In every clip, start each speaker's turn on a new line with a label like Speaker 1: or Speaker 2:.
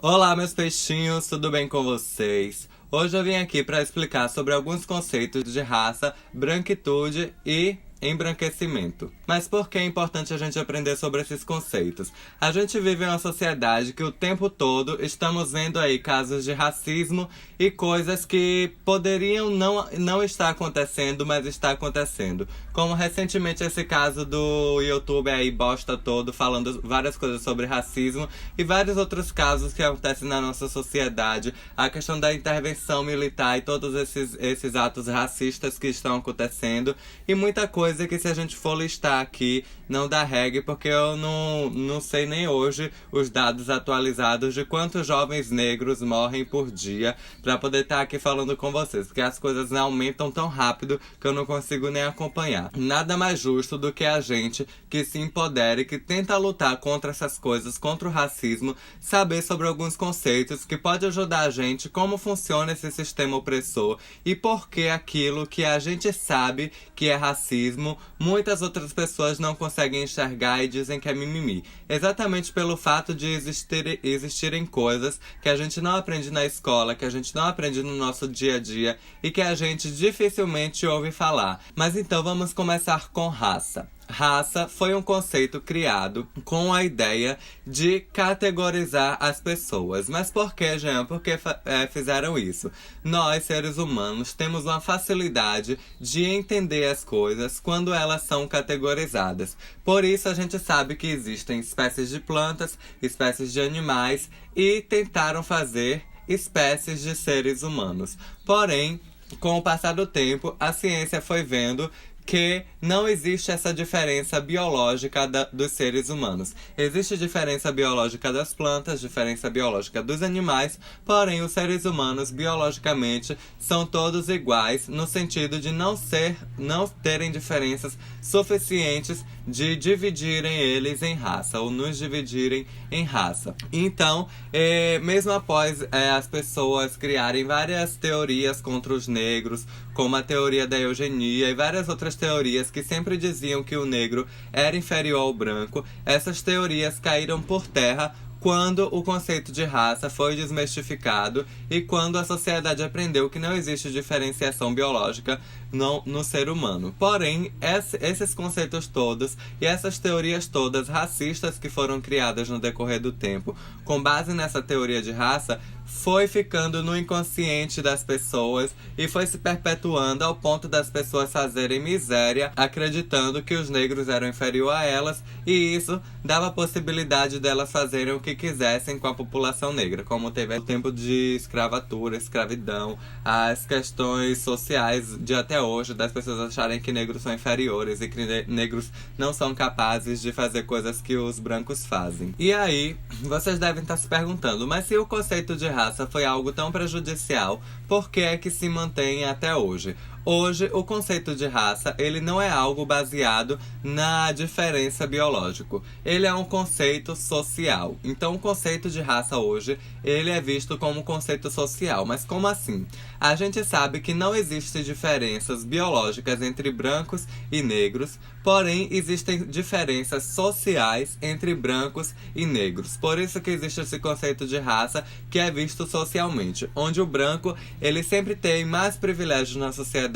Speaker 1: Olá, meus peixinhos, tudo bem com vocês? Hoje eu vim aqui para explicar sobre alguns conceitos de raça, branquitude e embranquecimento. Mas por que é importante a gente aprender sobre esses conceitos? A gente vive em uma sociedade que o tempo todo estamos vendo aí casos de racismo e coisas que poderiam não estar acontecendo, mas está acontecendo. Como recentemente esse caso do YouTube aí, bosta todo, falando várias coisas sobre racismo e vários outros casos que acontecem na nossa sociedade. A questão da intervenção militar e todos esses atos racistas que estão acontecendo. E muita coisa que se a gente for listar aqui não dá regra, porque eu não sei nem hoje os dados atualizados de quantos jovens negros morrem por dia para poder estar aqui falando com vocês, porque as coisas aumentam tão rápido que eu não consigo nem acompanhar. Nada mais justo do que a gente que se empodere, que tenta lutar contra essas coisas, contra o racismo, saber sobre alguns conceitos que pode ajudar a gente como funciona esse sistema opressor e por que aquilo que a gente sabe que é racismo muitas outras pessoas não conseguem enxergar e dizem que é mimimi. Exatamente pelo fato de existirem coisas que a gente não aprende na escola, que a gente não aprende no nosso dia a dia e que a gente dificilmente ouve falar. Mas então vamos começar com raça. Raça foi um conceito criado com a ideia de categorizar as pessoas. Mas por que, Jean? Por que fizeram isso? Nós, seres humanos, temos uma facilidade de entender as coisas quando elas são categorizadas. Por isso a gente sabe que existem espécies de plantas, espécies de animais e tentaram fazer espécies de seres humanos. Porém, com o passar do tempo, a ciência foi vendo que não existe essa diferença biológica dos seres humanos. Existe diferença biológica das plantas, diferença biológica dos animais, porém os seres humanos biologicamente são todos iguais no sentido de não terem diferenças suficientes de dividirem eles em raça ou nos dividirem em raça. Então, mesmo após as pessoas criarem várias teorias contra os negros, como a teoria da eugenia e várias outras teorias que sempre diziam que o negro era inferior ao branco, essas teorias caíram por terra quando o conceito de raça foi desmistificado e quando a sociedade aprendeu que não existe diferenciação biológica no ser humano. Porém, esses conceitos todos e essas teorias todas racistas que foram criadas no decorrer do tempo, com base nessa teoria de raça, foi ficando no inconsciente das pessoas e foi se perpetuando ao ponto das pessoas fazerem miséria, acreditando que os negros eram inferiores a elas, e isso dava a possibilidade delas fazerem o que quisessem com a população negra, como teve o tempo de escravatura, escravidão, as questões sociais de até hoje, das pessoas acharem que negros são inferiores e que negros não são capazes de fazer coisas que os brancos fazem. E aí, vocês devem estar se perguntando, mas se o conceito de raça foi algo tão prejudicial, por que é que se mantém até hoje? Hoje, o conceito de raça, ele não é algo baseado na diferença biológica. Ele é um conceito social. Então, o conceito de raça hoje, ele é visto como um conceito social. Mas como assim? A gente sabe que não existem diferenças biológicas entre brancos e negros, porém, existem diferenças sociais entre brancos e negros. Por isso que existe esse conceito de raça que é visto socialmente, onde o branco, ele sempre tem mais privilégios na sociedade,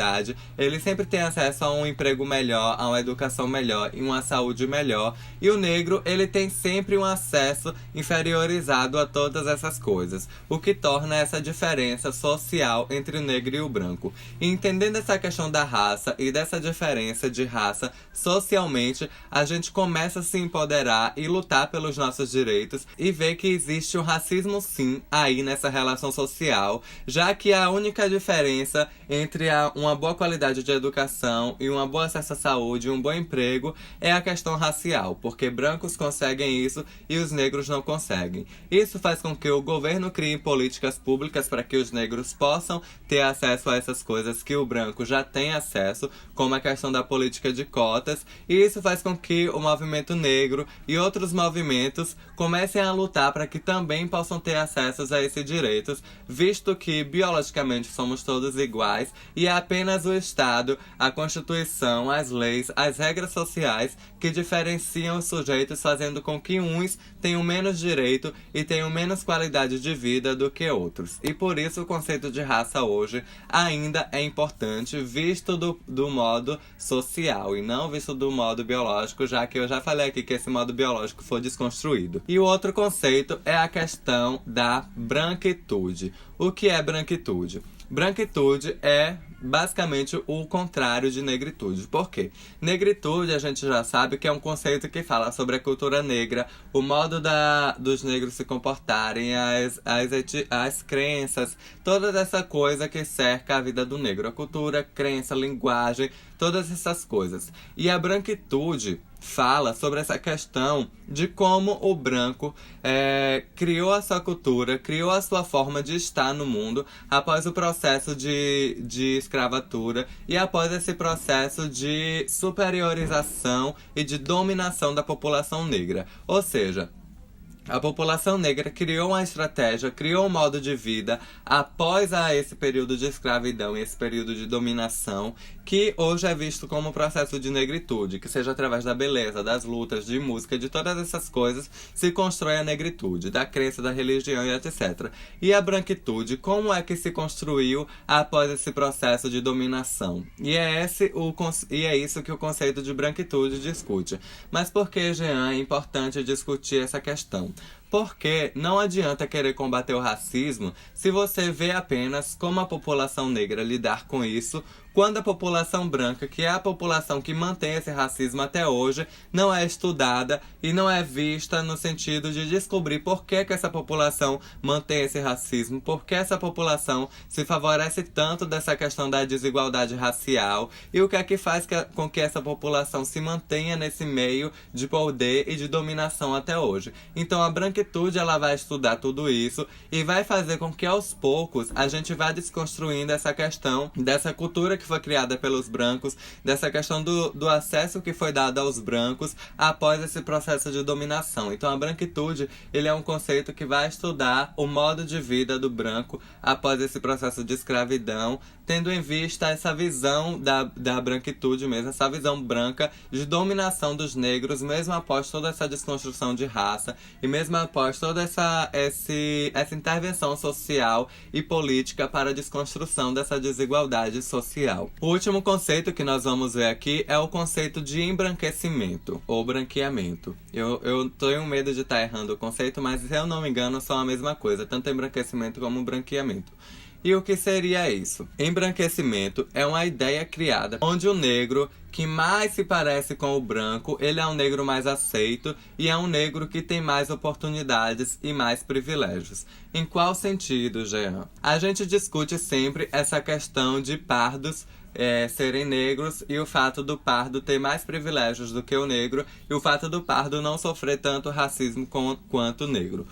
Speaker 1: ele sempre tem acesso a um emprego melhor, a uma educação melhor e uma saúde melhor. E o negro, ele tem sempre um acesso inferiorizado a todas essas coisas, o que torna essa diferença social entre o negro e o branco. E entendendo essa questão da raça e dessa diferença de raça socialmente, a gente começa a se empoderar e lutar pelos nossos direitos e ver que existe um racismo sim aí nessa relação social, já que a única diferença entre uma boa qualidade de educação e um bom acesso à saúde e um bom emprego é a questão racial, porque brancos conseguem isso e os negros não conseguem. Isso faz com que o governo crie políticas públicas para que os negros possam ter acesso a essas coisas que o branco já tem acesso, como a questão da política de cotas, e isso faz com que o movimento negro e outros movimentos comecem a lutar para que também possam ter acesso a esses direitos, visto que biologicamente somos todos iguais e é apenas apenas o Estado, a Constituição, as leis, as regras sociais que diferenciam os sujeitos, fazendo com que uns tenham menos direito e tenham menos qualidade de vida do que outros. E por isso o conceito de raça hoje ainda é importante, visto do modo social e não visto do modo biológico, já que eu já falei aqui que esse modo biológico foi desconstruído. E o outro conceito é a questão da branquitude. O que é branquitude? Branquitude é basicamente o contrário de negritude. Por quê? Negritude a gente já sabe que é um conceito que fala sobre a cultura negra, o modo dos negros se comportarem, as crenças, toda essa coisa que cerca a vida do negro. A cultura, crença, linguagem, todas essas coisas. E a branquitude fala sobre essa questão de como o branco criou a sua cultura, criou a sua forma de estar no mundo após o processo de escravatura e após esse processo de superiorização e de dominação da população negra. Ou seja, a população negra criou uma estratégia, criou um modo de vida após esse período de escravidão e esse período de dominação, que hoje é visto como processo de negritude, que seja através da beleza, das lutas, de música, de todas essas coisas, se constrói a negritude, da crença, da religião e etc. E a branquitude, como é que se construiu após esse processo de dominação? E é isso que o conceito de branquitude discute. Mas por que, Jean, é importante discutir essa questão? Porque não adianta querer combater o racismo se você vê apenas como a população negra lidar com isso, quando a população branca, que é a população que mantém esse racismo até hoje, não é estudada e não é vista no sentido de descobrir por que essa população mantém esse racismo, por que essa população se favorece tanto dessa questão da desigualdade racial e o que é que faz com que essa população se mantenha nesse meio de poder e de dominação até hoje. Então a branquitude ela vai estudar tudo isso e vai fazer com que aos poucos a gente vá desconstruindo essa questão dessa cultura que foi criada pelos brancos, dessa questão do acesso que foi dado aos brancos após esse processo de dominação. Então a branquitude ele é um conceito que vai estudar o modo de vida do branco após esse processo de escravidão, tendo em vista essa visão da branquitude mesmo, essa visão branca de dominação dos negros, mesmo após toda essa desconstrução de raça e mesmo após toda essa intervenção social e política para a desconstrução dessa desigualdade social. O último conceito que nós vamos ver aqui é o conceito de embranquecimento ou branqueamento. Eu tenho medo de estar errando o conceito, mas se eu não me engano são a mesma coisa, tanto embranquecimento como branqueamento. E o que seria isso? Embranquecimento é uma ideia criada onde o negro que mais se parece com o branco, ele é um negro mais aceito e é um negro que tem mais oportunidades e mais privilégios. Em qual sentido, Jean? A gente discute sempre essa questão de pardos serem negros e o fato do pardo ter mais privilégios do que o negro e o fato do pardo não sofrer tanto racismo quanto o negro.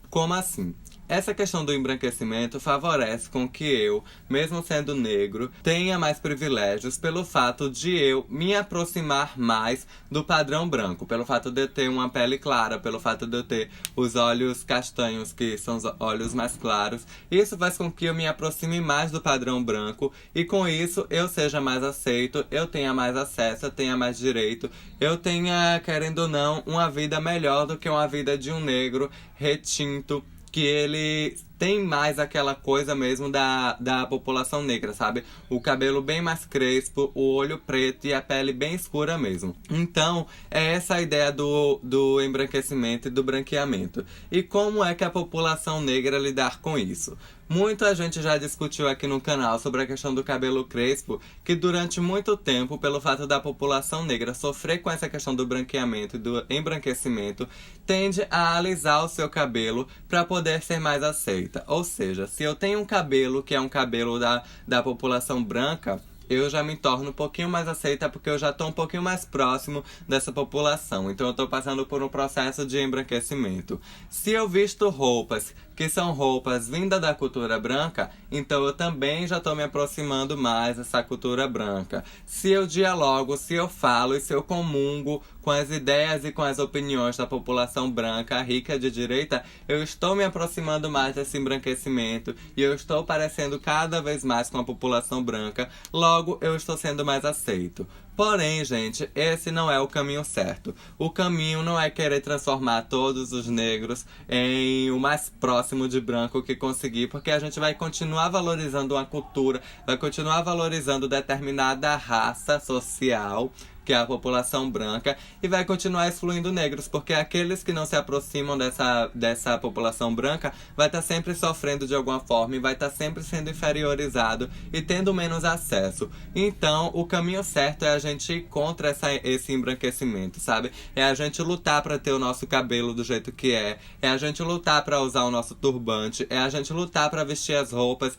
Speaker 1: Como assim? Essa questão do embranquecimento favorece com que eu, mesmo sendo negro, tenha mais privilégios pelo fato de eu me aproximar mais do padrão branco, pelo fato de eu ter uma pele clara, pelo fato de eu ter os olhos castanhos, que são os olhos mais claros. Isso faz com que eu me aproxime mais do padrão branco e com isso eu seja mais aceito, eu tenha mais acesso, eu tenha mais direito, eu tenha, querendo ou não, uma vida melhor do que uma vida de um negro retinto, que ele tem mais aquela coisa mesmo da população negra, sabe? O cabelo bem mais crespo, o olho preto e a pele bem escura mesmo. Então, é essa a ideia do embranquecimento e do branqueamento. E como é que a população negra lidar com isso? Muita gente já discutiu aqui no canal sobre a questão do cabelo crespo, que durante muito tempo, pelo fato da população negra sofrer com essa questão do branqueamento e do embranquecimento, tende a alisar o seu cabelo para poder ser mais aceita. Ou seja, se eu tenho um cabelo que é um cabelo da população branca, eu já me torno um pouquinho mais aceita porque eu já estou um pouquinho mais próximo dessa população. Então eu estou passando por um processo de embranquecimento. Se eu visto roupas que são roupas vindas da cultura branca, então eu também já estou me aproximando mais dessa cultura branca. Se eu dialogo, se eu falo e se eu comungo com as ideias e com as opiniões da população branca, rica de direita, eu estou me aproximando mais desse embranquecimento e eu estou parecendo cada vez mais com a população branca, logo eu estou sendo mais aceito. Porém, gente, esse não é o caminho certo. O caminho não é querer transformar todos os negros em o mais próximo de branco que conseguir, porque a gente vai continuar valorizando uma cultura, vai continuar valorizando determinada raça social, que é a população branca, e vai continuar excluindo negros, porque aqueles que não se aproximam dessa população branca vai estar sempre sofrendo de alguma forma e vai estar sempre sendo inferiorizado e tendo menos acesso. Então, o caminho certo é a gente ir contra esse embranquecimento, sabe? É a gente lutar para ter o nosso cabelo do jeito que é a gente lutar para usar o nosso turbante, é a gente lutar para vestir as roupas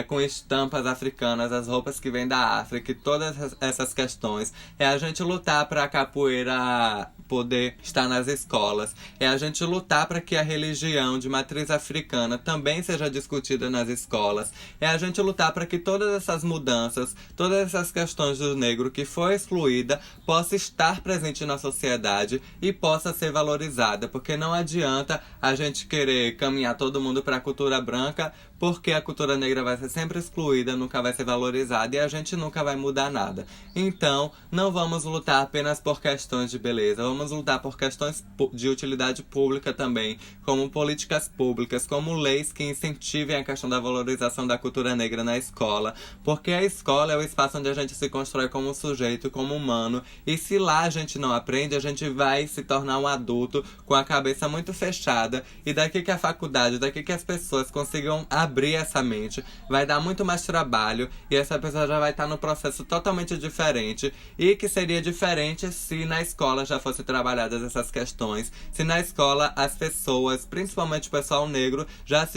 Speaker 1: com estampas africanas, as roupas que vêm da África e todas essas questões. É a gente lutar para a capoeira poder estar nas escolas. É a gente lutar para que a religião de matriz africana também seja discutida nas escolas. É a gente lutar para que todas essas mudanças, todas essas questões do negro que foi excluída, possa estar presente na sociedade e possa ser valorizada. Porque não adianta a gente querer caminhar todo mundo para a cultura branca, porque a cultura negra vai ser sempre excluída, nunca vai ser valorizada e a gente nunca vai mudar nada. Então, não vamos lutar apenas por questões de beleza, vamos lutar por questões de utilidade pública também, como políticas públicas, como leis que incentivem a questão da valorização da cultura negra na escola, porque a escola é o espaço onde a gente se constrói como sujeito, como humano, e se lá a gente não aprende, a gente vai se tornar um adulto com a cabeça muito fechada, e daqui que a faculdade, daqui que as pessoas consigam abrir essa mente, vai dar muito mais trabalho e essa pessoa já vai estar no processo totalmente diferente, e que seria diferente se na escola já fosse trabalhadas essas questões, se na escola as pessoas, principalmente o pessoal negro, já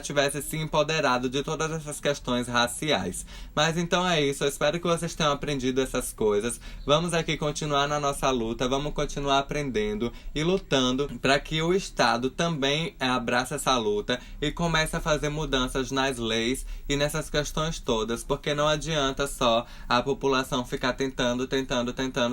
Speaker 1: tivesse se empoderado de todas essas questões raciais. Mas então é isso, eu espero que vocês tenham aprendido essas coisas. Vamos aqui continuar na nossa luta, vamos continuar aprendendo e lutando para que o Estado também abrace essa luta e comece a fazer mudanças nas leis e nessas questões todas, porque não adianta só a população ficar tentando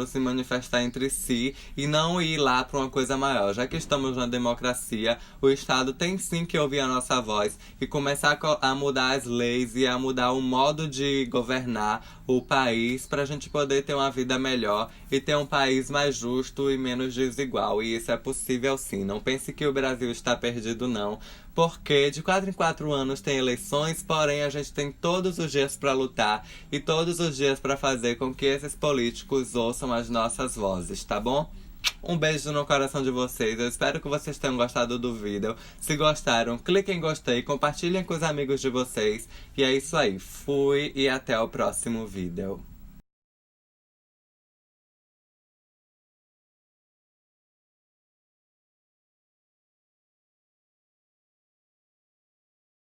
Speaker 1: se manifestar entre si e não ir lá para uma coisa maior. Já que estamos na democracia, o Estado tem sim que ouvir a nossa voz e começar a mudar as leis e a mudar o modo de governar o país para a gente poder ter uma vida melhor e ter um país mais justo e menos desigual. E isso é possível sim. Não pense que o Brasil está perdido, não. Porque de 4 em 4 anos tem eleições, porém a gente tem todos os dias para lutar e todos os dias para fazer com que esses políticos ouçam as nossas vozes, tá bom? Um beijo no coração de vocês, eu espero que vocês tenham gostado do vídeo. Se gostaram, cliquem em gostei, compartilhem com os amigos de vocês. E é isso aí, fui e até o próximo vídeo.